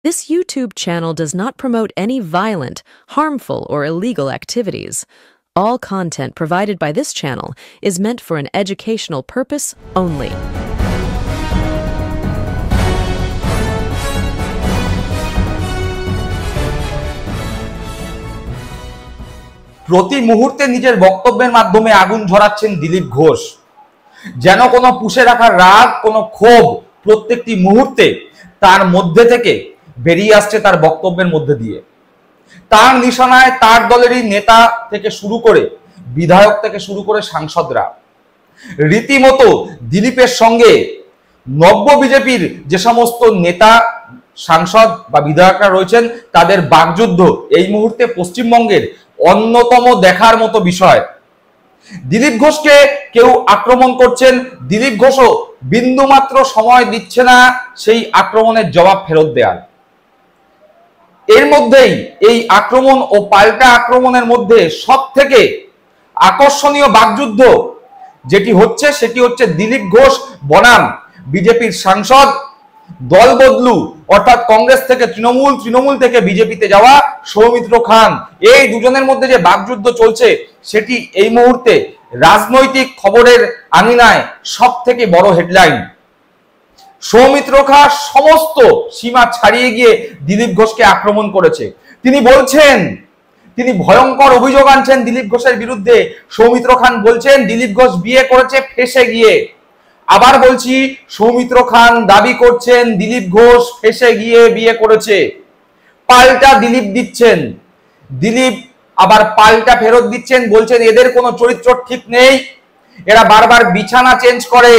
This YouTube channel does not promote any violent, harmful, or illegal activities. All content provided by this channel is meant for an educational purpose only. প্রতি মুহূর্তে নিজের বক্তব্যের মাধ্যমে আগুন ঝরাচ্ছেন দিলীপ ঘোষ। যেন কোনো পুষে রাখা রাগ, কোনো ক্ষোভ প্রত্যেকটি মুহূর্তে তার মধ্যে থেকে বেরিয়ে আসছে তার বক্তব্যের মধ্যে দিয়ে। তার নিশানায় তার দলেরই নেতা থেকে শুরু করে বিধায়ক থেকে শুরু করে সাংসদরা রীতিমতো দিলীপের সঙ্গে নব্য বিজেপির যে সমস্ত নেতা, সাংসদ বা বিধায়করা রয়েছেন তাদের বাকযুদ্ধ এই মুহূর্তে পশ্চিমবঙ্গের অন্যতম দেখার মতো বিষয়। দিলীপ ঘোষকে কেউ আক্রমণ করছেন, দিলীপ ঘোষও বিন্দুমাত্র সময় দিচ্ছে না সেই আক্রমণের জবাব ফেরত দেওয়ার। এর মধ্যেই এই আক্রমণ ও পাল্টা আক্রমণের মধ্যে সব থেকে আকর্ষণীয় বাকযুদ্ধ যেটি হচ্ছে সেটি হচ্ছে দিলীপ ঘোষ বনাম বিজেপির সাংসদ, দল বদলু অর্থাৎ কংগ্রেস থেকে তৃণমূল, তৃণমূল থেকে বিজেপিতে যাওয়া সৌমিত্র খান। এই দুজনের মধ্যে যে বাকযুদ্ধ চলছে সেটি এই মুহূর্তে রাজনৈতিক খবরের আঙিনায় সব থেকে বড় হেডলাইন। সৌমিত্র খান সমস্ত সীমা ছাড়িয়ে গিয়ে দিলীপ ঘোষকে আক্রমণ করেছে। তিনি বলছেন, তিনি ভয়ঙ্কর অভিযোগ আনছেন দিলীপ ঘোষের বিরুদ্ধে। সৌমিত্র খান বলছেন দিলীপ ঘোষ বিয়ে করেছে ফেঁসে গিয়ে। আবার বলছি, সৌমিত্র খান দাবি করছেন দিলীপ ঘোষ ফেঁসে গিয়ে বিয়ে করেছে। পাল্টা দিলীপ দিচ্ছেন, দিলীপ আবার পাল্টা ফেরত দিচ্ছেন, বলছেন এদের কোনো চরিত্র ঠিক নেই, এরা বারবার বিছানা চেঞ্জ করে।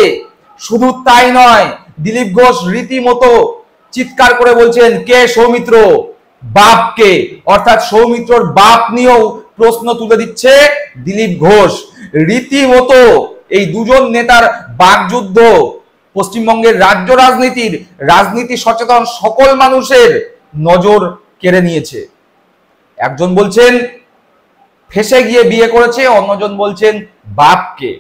শুধু তাই নয়, দিলীপ ঘোষ রীতিমতো চিৎকার করে বলছেন কে সৌমিত্র, বাপকে, অর্থাৎ সৌমিত্রর বাপ নিয়েও প্রশ্ন তুলে দিচ্ছে দিলীপ ঘোষ। রীতিমতো এই দুজন নেতার বাকযুদ্ধ পশ্চিমবঙ্গের রাজ্য রাজনীতি সচেতন সকল মানুষের নজর কেড়ে নিয়েছে। একজন বলছেন ফেঁসে গিয়ে বিয়ে করেছে, অন্যজন বলছেন বাপকে।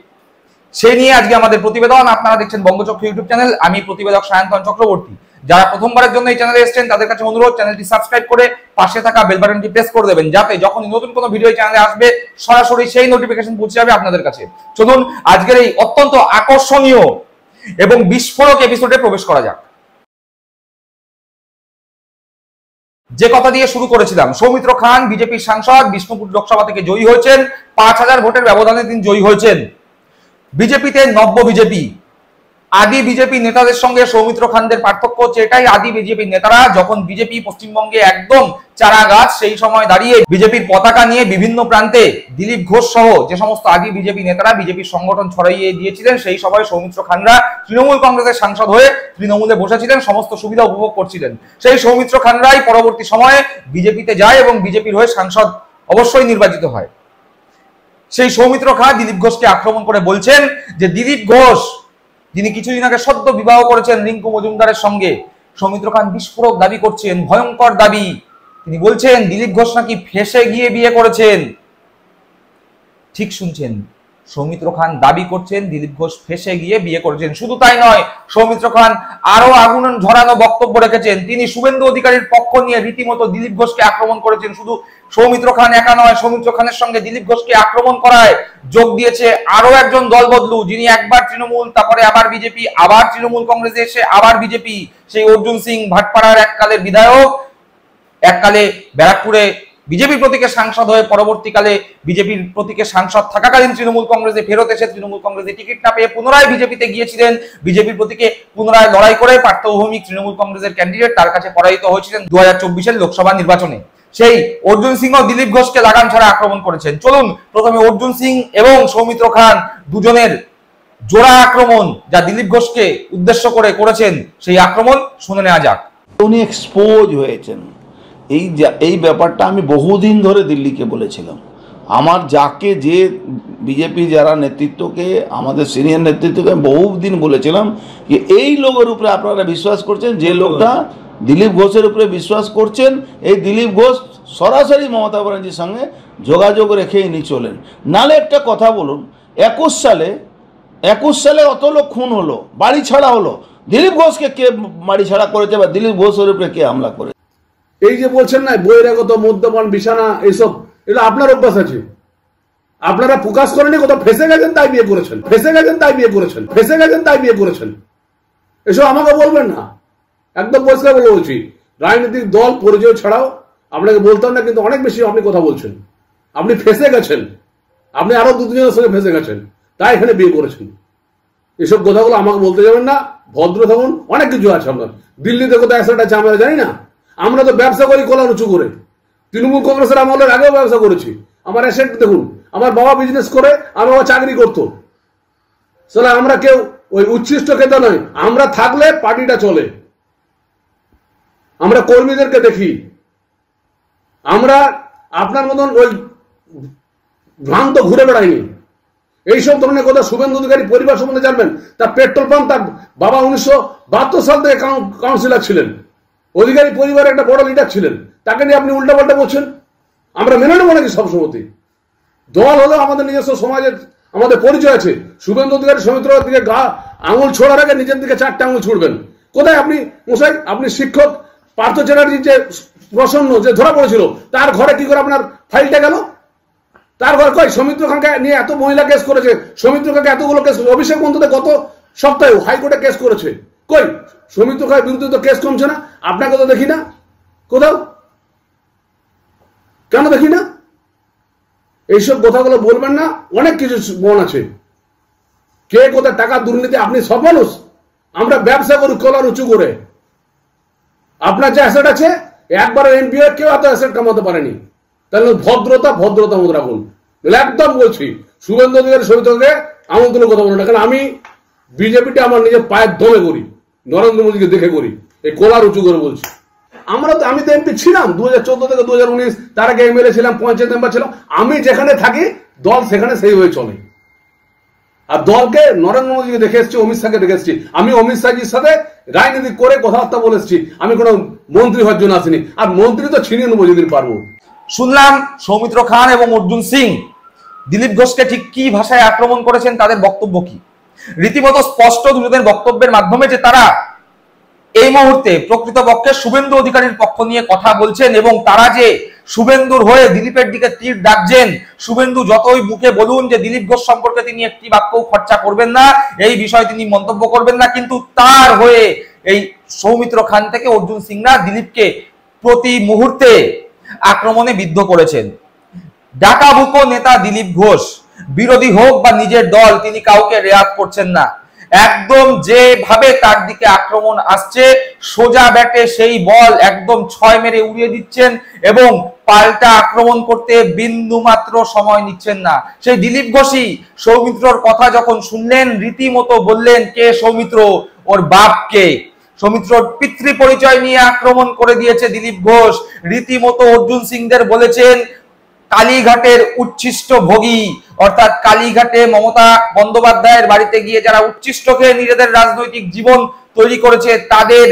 সে নিয়ে আজকে আমাদের প্রতিবেদন। আপনারা দেখছেন বঙ্গচক্ষু ইউটিউব চ্যানেল, আমি প্রতিবেদক সায়ন্তন চক্রবর্তী। যারা প্রথমবারের জন্য এই চ্যানেলে এসেছেন তাদের কাছে অনুরোধ, চ্যানেলটি সাবস্ক্রাইব করে পাশে থাকা বেল বাটনটি প্রেস করে দেবেন, যাতে যখন নতুন কোনো ভিডিও এই চ্যানেলে আসবে সরাসরি সেই নোটিফিকেশন পৌঁছে যাবে আপনাদের কাছে। চলুন আজকের এই অত্যন্ত আকর্ষণীয় এবং বিস্ফোরক এপিসোডে প্রবেশ করা যাক। যে কথা দিয়ে শুরু করেছিলাম, সৌমিত্র খান বিজেপির সাংসদ, বিষ্ণুপুর লোকসভা থেকে জয়ী হয়েছেন, 5000 ভোটের ব্যবধানে তিনি জয়ী হয়েছেন। বিজেপিতে নব্য বিজেপি, আদি বিজেপি নেতাদের সঙ্গে সৌমিত্র খানদের পার্থক্য হচ্ছে এটাই, আদি বিজেপি নেতারা যখন বিজেপি পশ্চিমবঙ্গে একদম চারা গাছ, সেই সময় দাঁড়িয়ে বিজেপির পতাকা নিয়ে বিভিন্ন প্রান্তে দিলীপ ঘোষ সহ যে সমস্ত আদি বিজেপি নেতারা বিজেপির সংগঠন ছড়াইয়ে দিয়েছিলেন, সেই সময় সৌমিত্র খানরা তৃণমূল কংগ্রেসের সাংসদ হয়ে তৃণমূলে বসেছিলেন, সমস্ত সুবিধা উপভোগ করছিলেন। সেই সৌমিত্র খানরাই পরবর্তী সময়ে বিজেপিতে যায় এবং বিজেপির হয়ে সাংসদ অবশ্যই নির্বাচিত হয়। সেই সৌমিত্র খান দিলীপ ঘোষকে আক্রমণ করে বলছেন যে দিলীপ ঘোষ, যিনি কিছুদিন আগে সদ্য বিবাহ করেছেন রিঙ্কু মজুমদারের সঙ্গে, সৌমিত্র খান বিস্ফোরক দাবি করছেন, ভয়ঙ্কর দাবি। তিনি বলছেন দিলীপ ঘোষ নাকি ফেঁসে গিয়ে বিয়ে করেছেন। ঠিক শুনছেন, সৌমিত্র খান দাবি করছেন দিলীপ ঘোষ ফেঁসে গিয়ে বিয়ে করেছেন। শুধু তাই নয়, সৌমিত্র খান আরো আগুন ঝরানো বক্তব্য রেখেছেন। তিনি শুভেন্দু অধিকারীর পক্ষ নিয়ে রীতিমতো দিলীপ ঘোষকে আক্রমণ করেছেন। শুধু সৌমিত্র খান একা নয়, সৌমিত্র খানের সঙ্গে দিলীপ ঘোষকে আক্রমণ করায় যোগ দিয়েছে আরো একজন দল বদলু, যিনি একবার তৃণমূল, তারপরে আবার বিজেপি, আবার তৃণমূল কংগ্রেসে এসে আবার বিজেপি, সেই অর্জুন সিং, ভাটপাড়ার এককালের বিধায়ক, এককালে ব্যারাকপুরে বিজেপি প্রতীকের সাংসদ হয়ে পরবর্তীকালে বিজেপির প্রতীকের সাংসদ থাকাকালীন তৃণমূল কংগ্রেসে ফেরত এসে তৃণমূল কংগ্রেসে টিকিট না পেয়ে পুনরায় বিজেপিতে গিয়েছিলেন, বিজেপির প্রতীকে পুনরায় লড়াই করে পার্থভৌমিক তৃণমূল কংগ্রেসের ক্যান্ডিডেট, তার কাছে পরাজিত হয়েছিলেন 2024-এর লোকসভা নির্বাচনে। সেই অর্জুন সিং ও দিলীপ ঘোষকে লাগাম ছাড়া আক্রমণ করেছেন। চলুন প্রথমে অর্জুন সিং এবং সৌমিত্র খান দুজনের জোড়া আক্রমণ যা দিলীপ ঘোষকে উদ্দেশ্য করে করেছেন, সেই আক্রমণ শুনে নেওয়া যাক। উনি এক্সপোজ হয়েছেন। এই ব্যাপারটা আমি বহুদিন ধরে দিল্লিকে বলেছিলাম। আমার যাকে যে বিজেপি যারা নেতৃত্বকে, আমাদের সিনিয়র নেতৃত্বকে বহুদিন বলেছিলাম যে এই লোকের উপরে আপনারা বিশ্বাস করছেন, যে লোকটা দিলীপ ঘোষের উপরে বিশ্বাস করছেন, এই দিলীপ ঘোষ সরাসরি মমতা ব্যানার্জির সঙ্গে যোগাযোগ রেখে ইনি চলেন। নালে একটা কথা বলুন, 21 সালে অত লোক খুন হলো, বাড়ি ছাড়া হলো, দিলীপ ঘোষকে কে মারি ছাড়া করেছে বা দিলীপ ঘোষের উপরে কে হামলা করে? এই যে বলছেন না বহিরাগত মদ্যপান বিছানা এইসব, এটা আপনার অভ্যাস আছে। আপনারা প্রকাশ করেনি, কোথাও ফেসে গেছেন তাই বিয়ে করেছেন, ফেসে গেছেন তাই বিয়ে করেছেন, ফেসে গেছেন তাই বিয়ে করেছেন। এসব আমাকে বলবেন না, একদম পরিষ্কার বলে বলছি। রাজনৈতিক দল পরিচয় ছাড়াও আপনাকে বলতাম না, কিন্তু অনেক বেশি আপনি কথা বলছেন। আপনি ফেসে গেছেন, আপনি আরো দু তিনজনের সঙ্গে ফেসে গেছেন, তাই এখানে বিয়ে করেছেন। এসব কথাগুলো আমাকে বলতে যাবেন না, ভদ্র থাকুন। অনেক কিছু আছে আপনার, দিল্লিতে কোথায় অ্যাসেট আছে আমরা জানি না। আমরা তো ব্যবসা করি কলার উঁচু করে, তৃণমূল কংগ্রেসের আমলের আগেও ব্যবসা করেছি। আমার অ্যাসেট দেখুন, আমার বাবা বিজনেস করে, আমার বাবা চাকরি করতো। তাহলে আমরা কেউ ওই উচ্ছিষ্ট খেতে নয়, আমরা থাকলে পার্টিটা চলে। আমরা কর্মীদেরকে দেখি, আমরা আপনার মতন ওই ভ্রান্ত ঘুরে বেড়াইনি। এইসব ধরনের কথা শুভেন্দু অধিকারী পরিবার সম্বন্ধে জানবেন। তার পেট্রোল পাম্প, তার বাবা 1972 সাল থেকে কাউন্সিলর ছিলেন, অধিকারী পরিবারের একটা বড় লিডার ছিলেন। তাকে নিয়ে আপনি উল্টাপাল্টা বলছেন। আমরা মেনে নেবো নাকি সবসময়? দল হলো আমাদের নিজস্ব সমাজের, আমাদের পরিচয় আছে। শুভেন্দু অধিকারী সৌমিত্রের দিকে আঙুল ছোড়ার আগে নিজের দিকে 4টে আঙুল ছুড়বেন। কোথায় আপনি মশাই? আপনি শিক্ষক পার্থ চ্যাটার্জির যে প্রসন্ন যে ধরা পড়েছিল, তার ঘরে কি করে আপনার ফাইলটা গেল? তার ঘর কই? সৌমিত্র খানকে নিয়ে এত মহিলা কেস করেছে, সৌমিত্র খানকে এতগুলো কেস, অভিষেক বন্দ্যোপাধ্যায় গত সপ্তাহে হাইকোর্টে কেস করেছে। কই সৌমিত্র খানের বিরুদ্ধে তো কেস কমছে না, আপনাকে তো দেখি না কোথাও। কেন দেখি না? এইসব কথাগুলো বলবেন না। অনেক কিছু মন আছে, কে কোথায় টাকা দুর্নীতি। আপনি সব মানুষ, আমরা ব্যবসা করি কলার উঁচু করে। আপনার যে অ্যাসেট আছে, একবার এমপি কেউ এত অ্যাসেট কামাতে পারেনি। তাহলে ভদ্রতা মতো রাখুন। একদম বলছি, শুভেন্দু অধিকারী সৌমিত্রকে আমন্ত্রণ কথা বলুন না। কারণ আমি বিজেপিটা আমার নিজের পায়ের দমে করি, নরেন্দ্র মোদীকে দেখে করি, এই কলার উঁচু করে বলছি। আমি তো এমপি ছিলাম 2014 থেকে 2019, তার আগে এমএলএ ছিলাম, পঞ্চায়েত মেম্বার ছিলাম। আমি যেখানে থাকি দল সেখানে সেইভাবে চলে। আর দলকে নরেন্দ্র মোদীকে দেখে এসেছি, অমিত শাহকে দেখে এসেছি। আমি অমিত শাহজির সাথে রাজনীতি করে কথাবার্তা বলে এসেছি। আমি কোনো মন্ত্রী হওয়ার জন্য আসিনি। আর মন্ত্রী তো ছিনিয়ে নেবো যেদিন পারবো। শুনলাম সৌমিত্র খান এবং অর্জুন সিং দিলীপ ঘোষকে ঠিক কি ভাষায় আক্রমণ করেছেন, তাদের বক্তব্য কি। রীতিমতো স্পষ্ট দুজনের বক্তব্যের মাধ্যমে যে তারা এই মুহূর্তে প্রকৃতপক্ষে শুভেন্দু অধিকারীর পক্ষ নিয়ে কথা বলছেন এবং তারা যে শুভেন্দুর হয়ে দিলীপের দিকে তীর ডাকছেন। শুভেন্দু যতই মুখে বলুন যে দিলীপ ঘোষ সম্পর্কে তিনি একটি বাক্যও খরচা করবেন না, এই বিষয়ে তিনি মন্তব্য করবেন না, কিন্তু তার হয়ে এই সৌমিত্র খান থেকে অর্জুন সিংরা দিলীপকে প্রতি মুহূর্তে আক্রমণে বিদ্ধ করেছেন। ডাকাবুকো নেতা দিলীপ ঘোষ, বিরোধী হোক বা নিজের দল, তিনি কাউকে রেয়াত করছেন না। একদম যেভাবে তার দিকে আক্রমণ আসছে, সোজা ব্যাটে সেই বল একদম 6 মেরে উড়িয়ে দিচ্ছেন এবং পাল্টা আক্রমণ করতে বিন্দু মাত্র সময় নিচ্ছেন না। সেই দিলীপ ঘোষই সৌমিত্রর কথা যখন শুনলেন, রীতিমতো বললেন, কে সৌমিত্র, ওর বাপকে। সৌমিত্রর পিতৃ পরিচয় নিয়ে আক্রমণ করে দিয়েছে দিলীপ ঘোষ। রীতিমতো অর্জুন সিংদের বলেছেন কালীঘাটের উচ্ছিষ্ট ভোগী, অর্থাৎ কালীঘাটে মমতা বন্দ্যোপাধ্যায়ের বাড়িতে গিয়ে যারা উচ্ছিষ্ট খেয়ে নিজেদের রাজনৈতিক জীবন তৈরি করেছে, তাদের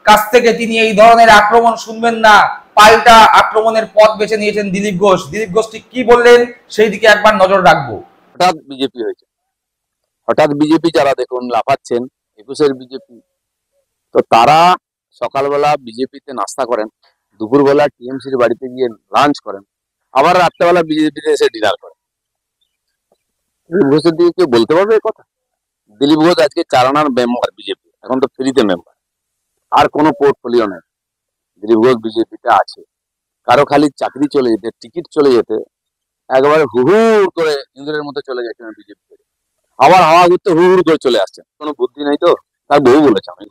কাছ থেকে তিনি এই ধরনের আক্রমণ শুনবেন না। পাল্টা আক্রমণের পথ বেছে নিয়েছেন দিলীপ ঘোষ। দিলীপ ঘোষ ঠিক কি বললেন সেই দিকে একবার নজর রাখবো। হঠাৎ বিজেপি হয়েছে, হঠাৎ বিজেপি যারা দেখুন লাফাচ্ছেন, 21-এর বিজেপি, তো তারা সকালবেলা বিজেপিতে নাস্তা করেন, দুপুরবেলা টিএমসির বাড়িতে গিয়ে লাঞ্চ করেন, আবার রাত্রেবেলা বিজেপিতে এসে ডিনার করেন। দিলীপ ঘোষের দিকে কেউ বলতে পারবে এই কথা? দিলীপ ঘোষ আজকে 4 আনার মেম্বার বিজেপি, এখন তো ফ্রিতে মেম্বার, আর কোনো পোর্টফোলিও নেই। দিলীপ ঘোষ বিজেপিতে আছে, কারো খালি চাকরি চলে যেতে, টিকিট চলে যেতে একবারে হুহুর করে ইন্দ্রের মতো চলে গেছেন বিজেপি, আবার হাওয়া ঘুরতে হুহুর করে চলে আসছেন। কোনো বুদ্ধি নাই তো? তার বহু বলেছে, আমি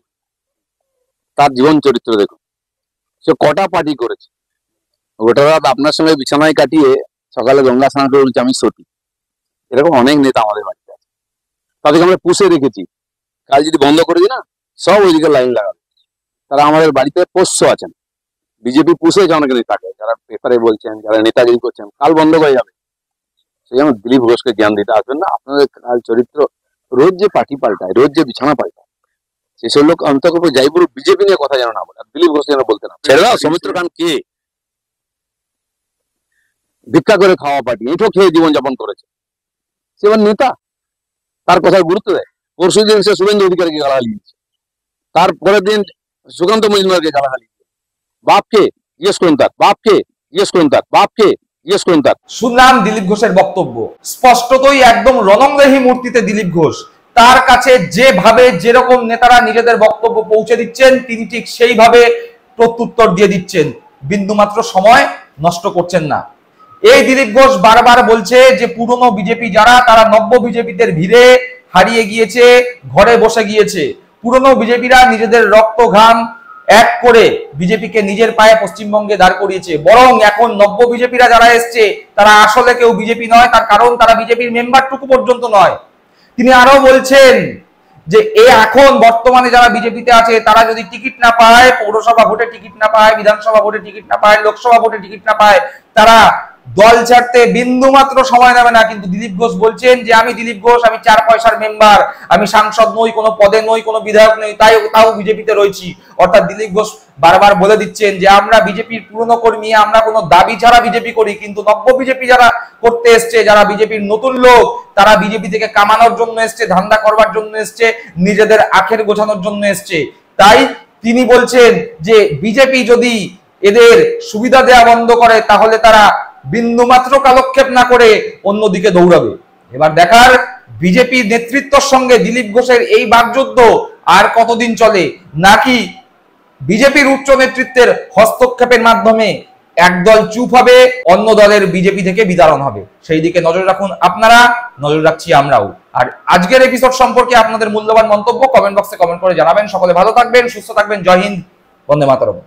তার জীবন চরিত্র দেখুন, সে কটা পার্টি করেছে। গোটা রাত আপনার সঙ্গে বিছানায় কাটিয়ে সকালে গঙ্গা স্নান করে বলছে আমি সতী। এরকম অনেক নেতা আমাদের বাড়িতে আছে, তাদেরকে আমরা পুষে রেখেছি। কাল যদি বন্ধ করে দিই না, সব ওইদিকে লাইন লাগাবে। তারা আমাদের বাড়িতে পোষ্য আছেন। বিজেপি পুষেছে অনেক নেতাকে, যারা পেপারে বলছেন, যারা নেতাগিরি করছেন, কাল বন্ধ হয়ে যাবে। সেই জন্য দিলীপ ঘোষকে জ্ঞান দিতে আসবেন না। আপনাদের কাল চরিত্র, রোজ যে পার্টি পাল্টায়, রোজ যে বিছানা পাল্টায়, সেসব লোক অন্তত জয়পুর বিজেপি নিয়ে কথা যেন না বলে, আর দিলীপ ঘোষ যেন বলতে না। ছেড়ে দাও, সৌমিত্র খান কে? ভিক্ষা করে খাওয়া পার্টি, এঁঠো খেয়ে জীবনযাপন করেছে, সে এবার নেতা, তার কথায় গুরুত্ব দেয়। পরশুদিন সে শুভেন্দু অধিকারীকে গালাগালি দিচ্ছে। তারপরের দিন সুকান্ত মজুমদারকে গালাগালি, বাপকে জিজ্ঞেস করুন তার, বাপকে জিজ্ঞেস করুন তার, বাপকে জিজ্ঞেস করুন তার। শুনলাম দিলীপ ঘোষের বক্তব্য, স্পষ্টতই একদম রণংদেহী মূর্তিতে দিলীপ ঘোষ। তার কাছে যেভাবে যেরকম নেতারা নিজেদের বক্তব্য পৌঁছে দিচ্ছেন তিনি ঠিক সেইভাবে প্রত্যুত্তর দিয়ে দিচ্ছেন, বিন্দুমাত্র সময় নষ্ট করছেন না। এই দিলীপ ঘোষ বারবার বলছে যে পুরনো বিজেপি যারা, তারা নব্য বিজেপিদের ভিড়ে হারিয়ে গিয়েছে, ঘরে বসে গিয়েছে। পুরনো বিজেপিরা নিজেদের রক্ত ঘাম এক করে বিজেপিকে নিজের পায়ে পশ্চিমবঙ্গে দাঁড় করিয়েছে। বরং এখন নব্য বিজেপিরা যারা এসছে তারা আসলে কেউ বিজেপি নয়, তার কারণ তারা বিজেপির মেম্বারটুকু পর্যন্ত নয়। তিনি আরো বলছেন যে এখন বর্তমানে যারা বিজেপিতে আছে তারা যদি টিকিট না পায়, পৌরসভা ভোটে টিকিট না পায়, বিধানসভা ভোটে টিকিট না পায়, লোকসভা ভোটে টিকিট না পায়, তারা দল ছাড়তে বিন্দু মাত্র সময় নেবে না। কিন্তু দিলীপ ঘোষ বলছেন যে আমি দিলীপ ঘোষ, আমি 4 পয়সার মেম্বার, আমি সাংসদ নই, কোনো পদে নই, কোনো বিধায়ক নই, তাও বিজেপিতে রয়েছি। অর্থাৎ দিলীপ ঘোষ বারবার বলে দিচ্ছেন যে আমরা বিজেপির পুরনো কর্মী, আমরা কোনো দাবি ছাড়া বিজেপি করি। কিন্তু নব্য বিজেপি যারা করতে এসছে, যারা বিজেপির নতুন লোক, তারা বিজেপি থেকে কামানোর জন্য এসছে, ধান্দা করবার জন্য এসছে, নিজেদের আখের গোছানোর জন্য এসছে। তাই তিনি বলছেন যে বিজেপি যদি এদের সুবিধা দেওয়া বন্ধ করে তাহলে তারা বিন্দুমাত্র কালক্ষেপ না করে অন্যদিকে দৌড়াবে। এবার দেখার বিজেপি নেতৃত্বের সঙ্গে দিলীপ ঘোষের এই বাকযুদ্ধ আর কতদিন চলে, নাকি বিজেপির উচ্চ নেতৃত্বের হস্তক্ষেপের মাধ্যমে একদল চুপ হবে, অন্য দলের বিজেপি থেকে বিতাড়ন হবে। সেই দিকে নজর রাখুন আপনারা, নজর রাখছি আমরাও। আর আজকের এপিসোড সম্পর্কে আপনাদের মূল্যবান মন্তব্য কমেন্ট বক্সে কমেন্ট করে জানাবেন। সকলে ভালো থাকবেন, সুস্থ থাকবেন। জয় হিন্দ, বন্দে মাতরম।